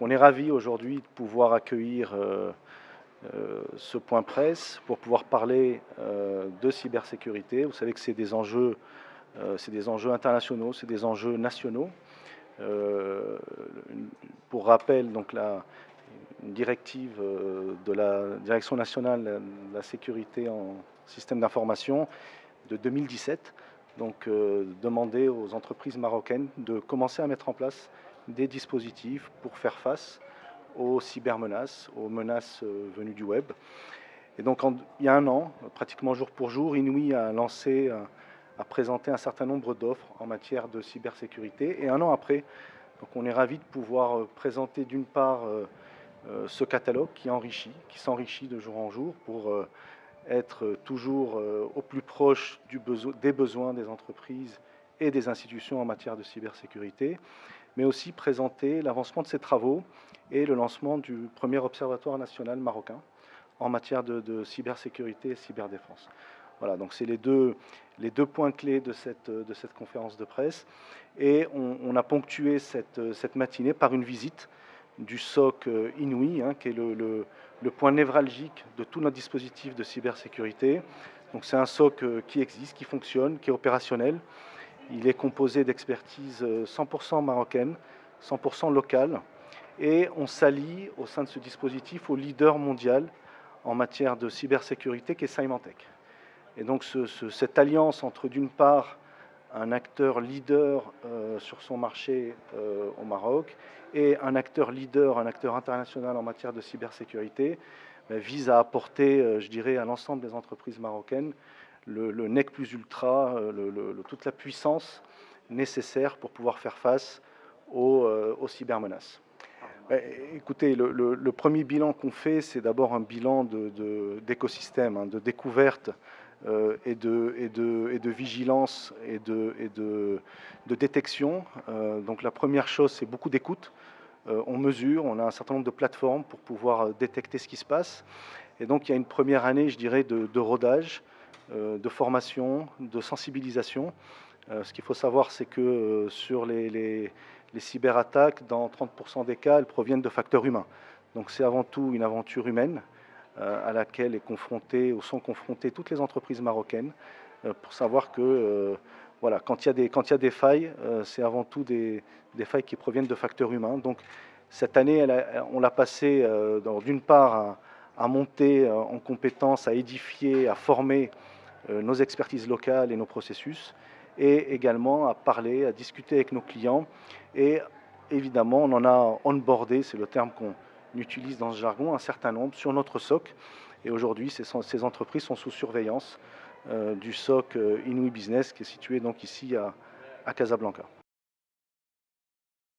Donc on est ravis aujourd'hui de pouvoir accueillir ce point presse pour pouvoir parler de cybersécurité. Vous savez que c'est des enjeux internationaux, c'est des enjeux nationaux. Pour rappel, donc une directive de la Direction nationale de la sécurité en système d'information de 2017, donc demander aux entreprises marocaines de commencer à mettre en place des dispositifs pour faire face aux cybermenaces, aux menaces venues du web. Et donc il y a un an, pratiquement jour pour jour, Inouï a présenté un certain nombre d'offres en matière de cybersécurité. Et un an après, donc on est ravis de pouvoir présenter d'une part ce catalogue qui s'enrichit de jour en jour pour être toujours au plus proche des besoins des entreprises et des institutions en matière de cybersécurité, mais aussi présenter l'avancement de ces travaux et le lancement du premier observatoire national marocain en matière de cybersécurité et cyberdéfense. Voilà, donc c'est les deux points clés de cette conférence de presse. Et on a ponctué cette matinée par une visite du SOC Inouï, qui est le point névralgique de tout notre dispositif de cybersécurité. Donc c'est un SOC qui existe, qui fonctionne, qui est opérationnel. Il est composé d'expertise 100% marocaine, 100% locale, et on s'allie au sein de ce dispositif au leader mondial en matière de cybersécurité qui est Symantec. Et donc cette alliance entre d'une part un acteur leader sur son marché au Maroc et un acteur leader, un acteur international en matière de cybersécurité, vise à apporter, je dirais, à l'ensemble des entreprises marocaines le nec plus ultra, toute la puissance nécessaire pour pouvoir faire face aux cybermenaces. Écoutez, le premier bilan qu'on fait, c'est d'abord un bilan d'écosystème, de découverte et de vigilance et de détection. Donc la première chose, c'est beaucoup d'écoute. On mesure, on a un certain nombre de plateformes pour pouvoir détecter ce qui se passe. Et donc il y a une première année, je dirais, de rodage, de formation, de sensibilisation. Ce qu'il faut savoir, c'est que sur les cyberattaques, dans 30% des cas, elles proviennent de facteurs humains. Donc c'est avant tout une aventure humaine à laquelle sont confrontées toutes les entreprises marocaines pour savoir que voilà, quand il y a des failles, c'est avant tout des failles qui proviennent de facteurs humains. Donc cette année, on l'a passé d'une part à monter en compétences, à édifier, à former nos expertises locales et nos processus, et également à parler, à discuter avec nos clients. Et évidemment, on en a onboardé, c'est le terme qu'on utilise dans ce jargon, un certain nombre sur notre SOC. Et aujourd'hui, ces entreprises sont sous surveillance du SOC Inouï Business, qui est situé donc ici à Casablanca.